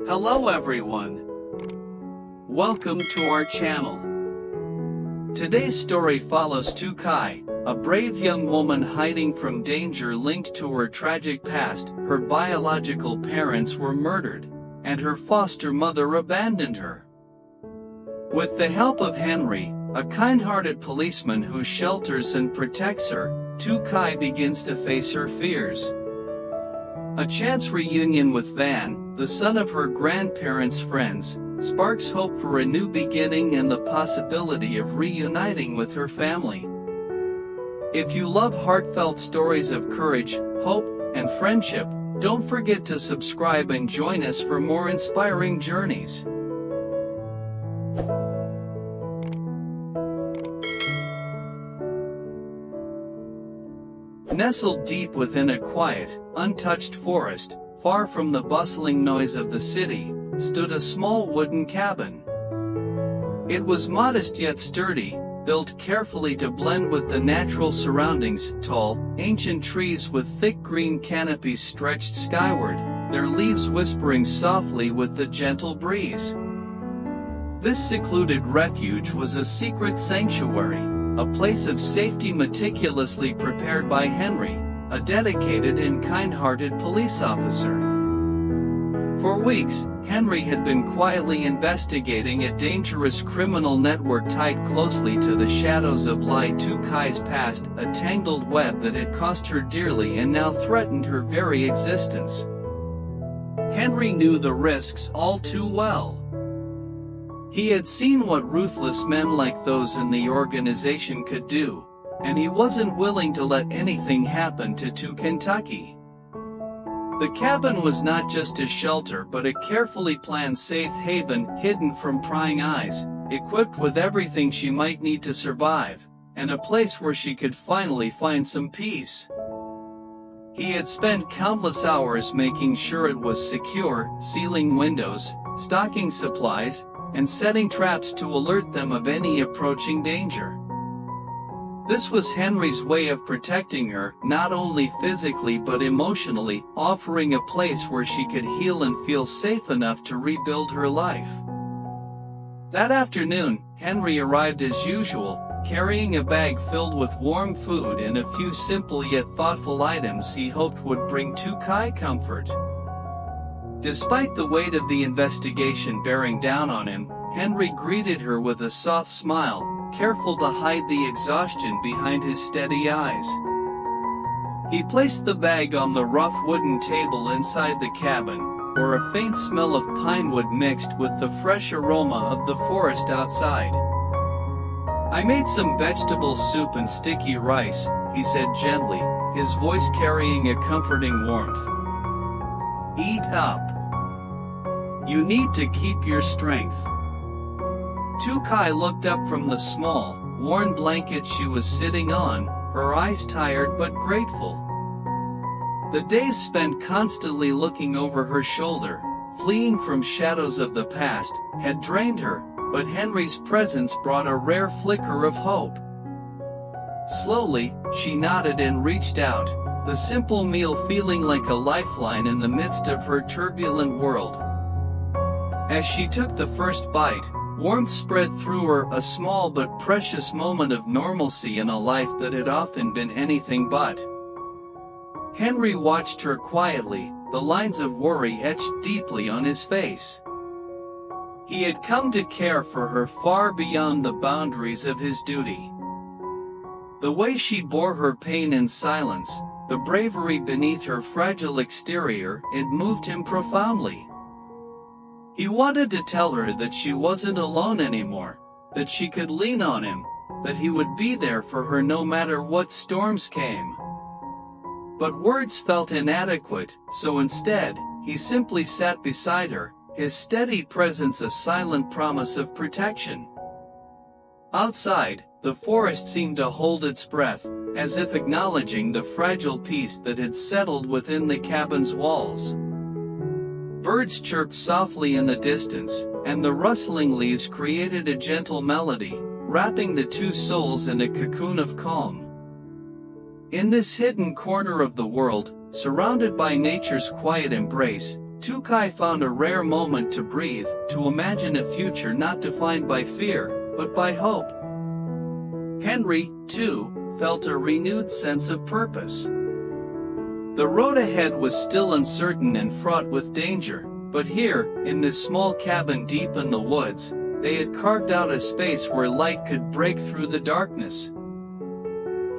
Hello everyone. Welcome to our channel. Today's story follows Lytuky, a brave young woman hiding from danger linked to her tragic past. Her biological parents were murdered, and her foster mother abandoned her. With the help of Henry, a kind-hearted policeman who shelters and protects her, Lytuky begins to face her fears. A chance reunion with Van, the son of her grandparents' friends, sparks hope for a new beginning and the possibility of reuniting with her family. If you love heartfelt stories of courage, hope, and friendship, don't forget to subscribe and join us for more inspiring journeys. Nestled deep within a quiet, untouched forest, far from the bustling noise of the city, stood a small wooden cabin. It was modest yet sturdy, built carefully to blend with the natural surroundings. Tall, ancient trees with thick green canopies stretched skyward, their leaves whispering softly with the gentle breeze. This secluded refuge was a secret sanctuary, a place of safety meticulously prepared by Henry, a dedicated and kind-hearted police officer. For weeks, Henry had been quietly investigating a dangerous criminal network tied closely to the shadows of Lytuky's past, a tangled web that had cost her dearly and now threatened her very existence. Henry knew the risks all too well. He had seen what ruthless men like those in the organization could do, and he wasn't willing to let anything happen to Lytuky. The cabin was not just a shelter but a carefully planned safe haven hidden from prying eyes, equipped with everything she might need to survive, and a place where she could finally find some peace. He had spent countless hours making sure it was secure, sealing windows, stocking supplies, and setting traps to alert them of any approaching danger. This was Henry's way of protecting her, not only physically but emotionally, offering a place where she could heal and feel safe enough to rebuild her life. That afternoon, Henry arrived as usual, carrying a bag filled with warm food and a few simple yet thoughtful items he hoped would bring Lytuky comfort. Despite the weight of the investigation bearing down on him, Henry greeted her with a soft smile, careful to hide the exhaustion behind his steady eyes. He placed the bag on the rough wooden table inside the cabin, where a faint smell of pine wood mixed with the fresh aroma of the forest outside. "I made some vegetable soup and sticky rice," he said gently, his voice carrying a comforting warmth. "Eat up. You need to keep your strength." Lytuky looked up from the small, worn blanket she was sitting on, her eyes tired but grateful. The days spent constantly looking over her shoulder, fleeing from shadows of the past, had drained her, but Henry's presence brought a rare flicker of hope. Slowly, she nodded and reached out, the simple meal feeling like a lifeline in the midst of her turbulent world. As she took the first bite, warmth spread through her, a small but precious moment of normalcy in a life that had often been anything but. Henry watched her quietly, the lines of worry etched deeply on his face. He had come to care for her far beyond the boundaries of his duty. The way she bore her pain in silence, the bravery beneath her fragile exterior, it moved him profoundly. He wanted to tell her that she wasn't alone anymore, that she could lean on him, that he would be there for her no matter what storms came. But words felt inadequate, so instead, he simply sat beside her, his steady presence a silent promise of protection. Outside, the forest seemed to hold its breath, as if acknowledging the fragile peace that had settled within the cabin's walls. Birds chirped softly in the distance, and the rustling leaves created a gentle melody, wrapping the two souls in a cocoon of calm. In this hidden corner of the world, surrounded by nature's quiet embrace, Lytuky found a rare moment to breathe, to imagine a future not defined by fear, but by hope. Henry, too, felt a renewed sense of purpose. The road ahead was still uncertain and fraught with danger, but here, in this small cabin deep in the woods, they had carved out a space where light could break through the darkness.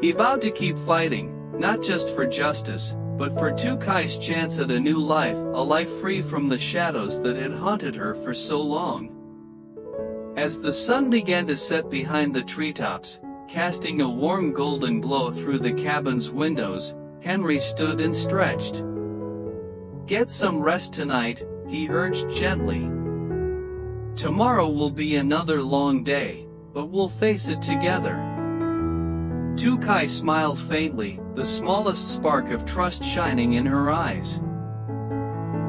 He vowed to keep fighting, not just for justice, but for Lytuky's chance at a new life, a life free from the shadows that had haunted her for so long. As the sun began to set behind the treetops, casting a warm golden glow through the cabin's windows, Henry stood and stretched. "Get some rest tonight," he urged gently. "Tomorrow will be another long day, but we'll face it together." Lytuky smiled faintly, the smallest spark of trust shining in her eyes.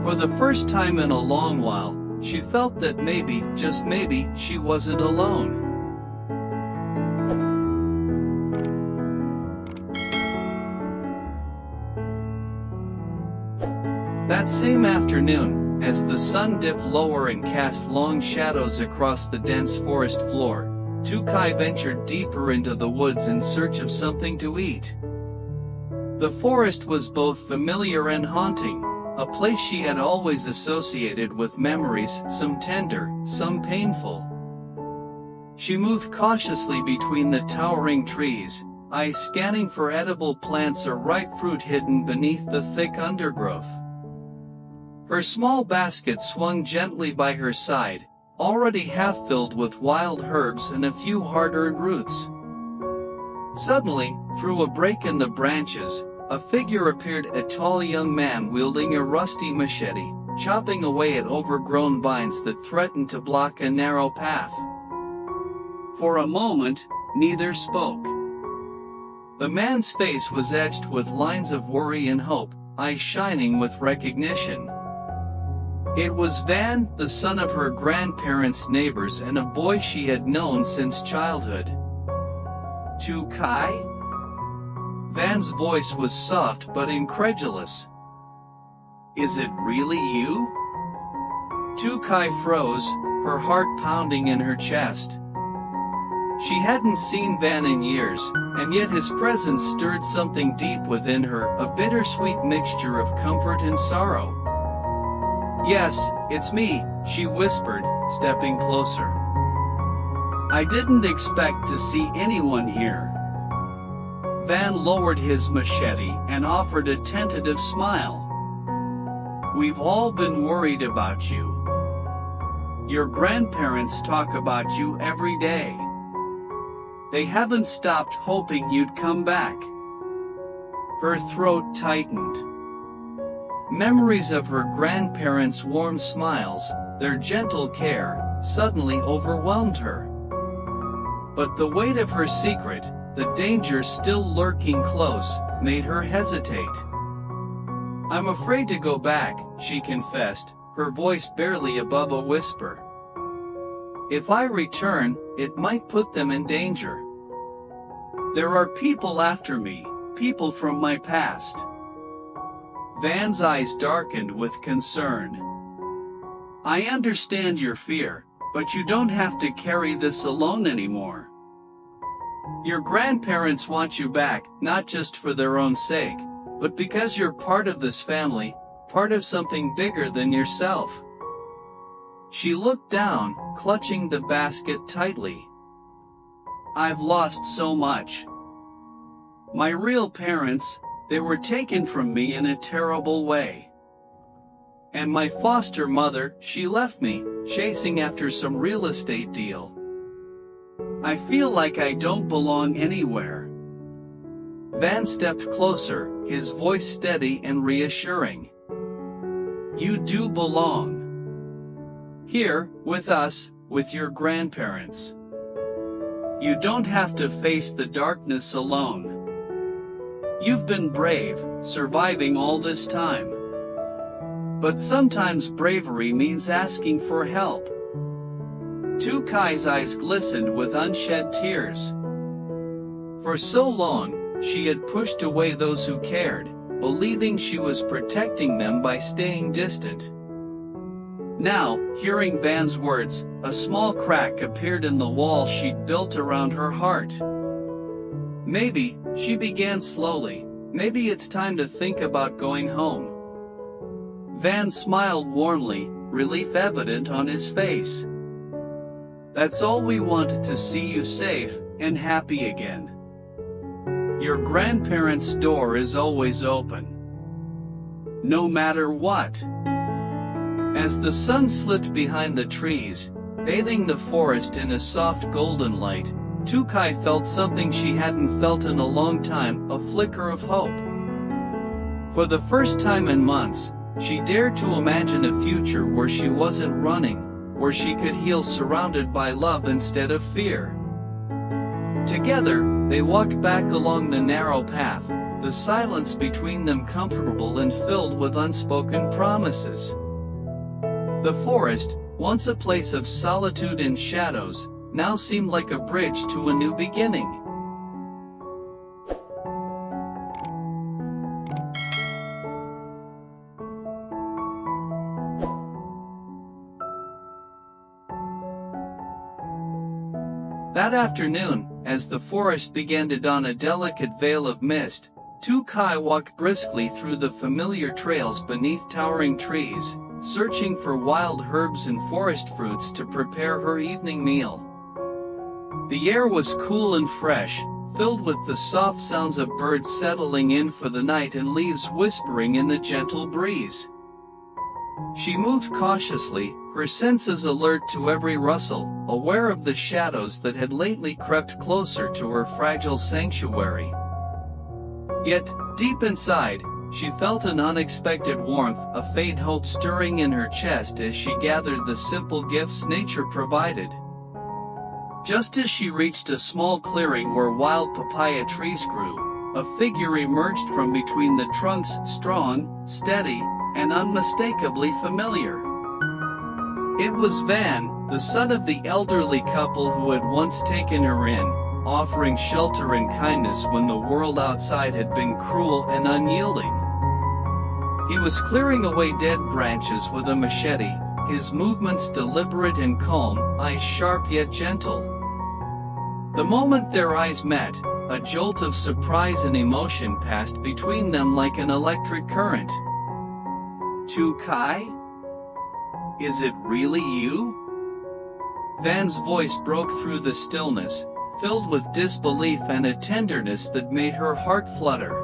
For the first time in a long while, she felt that maybe, just maybe, she wasn't alone. That same afternoon, as the sun dipped lower and cast long shadows across the dense forest floor, Lytuky ventured deeper into the woods in search of something to eat. The forest was both familiar and haunting, a place she had always associated with memories, some tender, some painful. She moved cautiously between the towering trees, eyes scanning for edible plants or ripe fruit hidden beneath the thick undergrowth. Her small basket swung gently by her side, already half filled with wild herbs and a few hard-earned roots. Suddenly, through a break in the branches, a figure appeared, a tall young man wielding a rusty machete, chopping away at overgrown vines that threatened to block a narrow path. For a moment, neither spoke. The man's face was etched with lines of worry and hope, eyes shining with recognition. It was Van, the son of her grandparents' neighbors and a boy she had known since childhood. "Lytuky?" Van's voice was soft but incredulous. "Is it really you?" Lytuky froze, her heart pounding in her chest. She hadn't seen Van in years, and yet his presence stirred something deep within her, a bittersweet mixture of comfort and sorrow. "Yes, it's me," she whispered, stepping closer. "I didn't expect to see anyone here." Van lowered his machete and offered a tentative smile. "We've all been worried about you. Your grandparents talk about you every day. They haven't stopped hoping you'd come back." Her throat tightened. Memories of her grandparents' warm smiles, their gentle care, suddenly overwhelmed her. But the weight of her secret, the danger still lurking close, made her hesitate. "I'm afraid to go back," she confessed, her voice barely above a whisper. "If I return, it might put them in danger. There are people after me, people from my past." Van's eyes darkened with concern. "I understand your fear, but you don't have to carry this alone anymore. Your grandparents want you back, not just for their own sake, but because you're part of this family, part of something bigger than yourself." She looked down, clutching the basket tightly. "I've lost so much. My real parents, they were taken from me in a terrible way. And my foster mother, she left me, chasing after some real estate deal. I feel like I don't belong anywhere." Van stepped closer, his voice steady and reassuring. "You do belong. Here, with us, with your grandparents. You don't have to face the darkness alone. You've been brave, surviving all this time. But sometimes bravery means asking for help." Lytuky's eyes glistened with unshed tears. For so long, she had pushed away those who cared, believing she was protecting them by staying distant. Now, hearing Van's words, a small crack appeared in the wall she'd built around her heart. Maybe, she began slowly, maybe it's time to think about going home. Van smiled warmly, relief evident on his face. That's all we wanted, to see you safe and happy again. Your grandparents' door is always open, no matter what. As the sun slipped behind the trees, bathing the forest in a soft golden light, Lytuky felt something she hadn't felt in a long time, a flicker of hope. For the first time in months, she dared to imagine a future where she wasn't running, where she could heal surrounded by love instead of fear. Together, they walked back along the narrow path, the silence between them comfortable and filled with unspoken promises. The forest, once a place of solitude and shadows, now seemed like a bridge to a new beginning. That afternoon, as the forest began to don a delicate veil of mist, Lytuky walked briskly through the familiar trails beneath towering trees, searching for wild herbs and forest fruits to prepare her evening meal. The air was cool and fresh, filled with the soft sounds of birds settling in for the night and leaves whispering in the gentle breeze. She moved cautiously, her senses alert to every rustle, aware of the shadows that had lately crept closer to her fragile sanctuary. Yet, deep inside, she felt an unexpected warmth, a faint hope stirring in her chest as she gathered the simple gifts nature provided. Just as she reached a small clearing where wild papaya trees grew, a figure emerged from between the trunks, strong, steady, and unmistakably familiar. It was Van, the son of the elderly couple who had once taken her in, offering shelter and kindness when the world outside had been cruel and unyielding. He was clearing away dead branches with a machete, his movements deliberate and calm, eyes sharp yet gentle. The moment their eyes met, a jolt of surprise and emotion passed between them like an electric current. Lytuky? Is it really you? Van's voice broke through the stillness, filled with disbelief and a tenderness that made her heart flutter.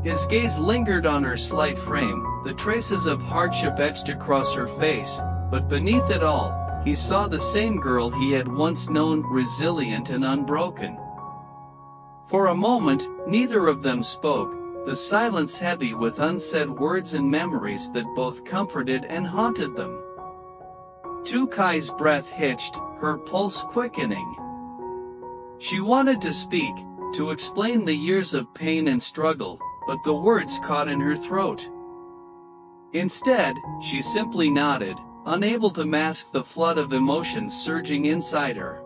His gaze lingered on her slight frame, the traces of hardship etched across her face, but beneath it all, he saw the same girl he had once known, resilient and unbroken. For a moment, neither of them spoke, the silence heavy with unsaid words and memories that both comforted and haunted them. Lytuky's breath hitched, her pulse quickening. She wanted to speak, to explain the years of pain and struggle, but the words caught in her throat. Instead, she simply nodded, unable to mask the flood of emotions surging inside her.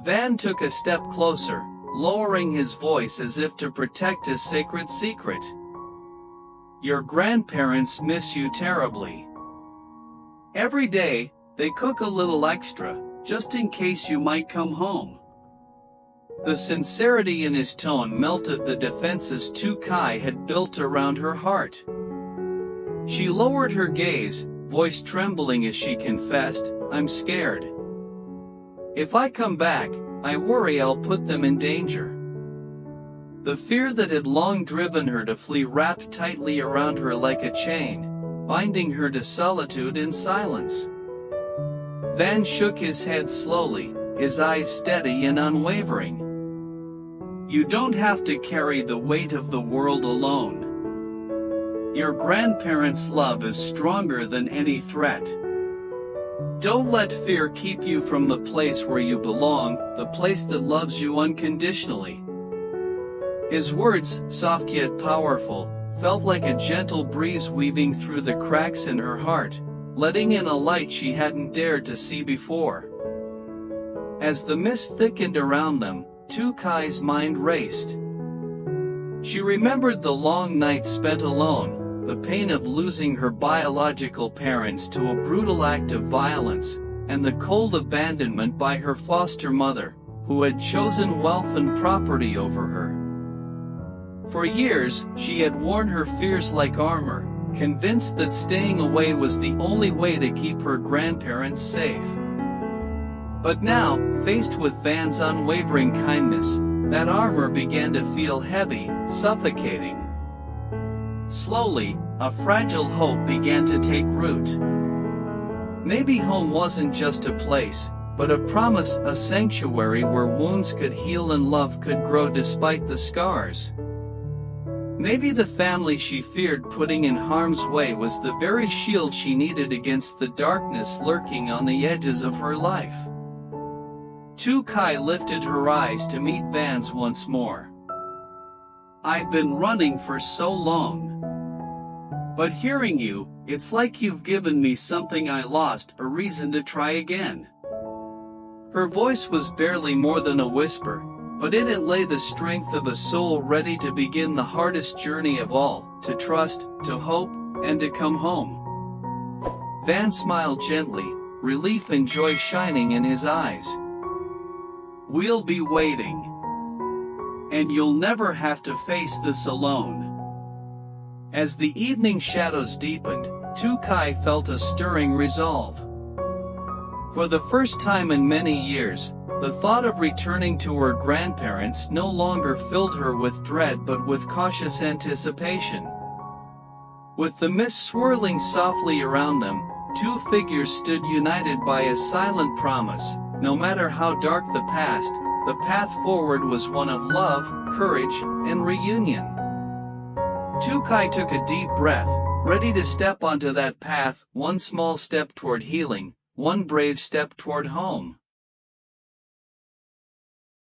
Van took a step closer, lowering his voice as if to protect his sacred secret. Your grandparents miss you terribly. Every day, they cook a little extra, just in case you might come home. The sincerity in his tone melted the defenses Lytuky had built around her heart. She lowered her gaze, voice trembling as she confessed, I'm scared. If I come back, I worry I'll put them in danger. The fear that had long driven her to flee wrapped tightly around her like a chain, binding her to solitude and silence. Van shook his head slowly, his eyes steady and unwavering. You don't have to carry the weight of the world alone. Your grandparents' love is stronger than any threat. Don't let fear keep you from the place where you belong, the place that loves you unconditionally. His words, soft yet powerful, felt like a gentle breeze weaving through the cracks in her heart, letting in a light she hadn't dared to see before. As the mist thickened around them, Lytuky's mind raced. She remembered the long nights spent alone, the pain of losing her biological parents to a brutal act of violence, and the cold abandonment by her foster mother, who had chosen wealth and property over her. For years, she had worn her fears like armor, convinced that staying away was the only way to keep her grandparents safe. But now, faced with Van's unwavering kindness, that armor began to feel heavy, suffocating. Slowly, a fragile hope began to take root. Maybe home wasn't just a place, but a promise, a sanctuary where wounds could heal and love could grow despite the scars. Maybe the family she feared putting in harm's way was the very shield she needed against the darkness lurking on the edges of her life. Lytuky lifted her eyes to meet Van's once more. "I've been running for so long. But hearing you, it's like you've given me something I lost, a reason to try again." Her voice was barely more than a whisper, but in it lay the strength of a soul ready to begin the hardest journey of all, to trust, to hope, and to come home. Van smiled gently, relief and joy shining in his eyes. "We'll be waiting. And you'll never have to face this alone." As the evening shadows deepened, Lytuky felt a stirring resolve. For the first time in many years, the thought of returning to her grandparents no longer filled her with dread but with cautious anticipation. With the mist swirling softly around them, two figures stood united by a silent promise. No matter how dark the past, the path forward was one of love, courage, and reunion. Lytuky took a deep breath, ready to step onto that path, one small step toward healing, one brave step toward home.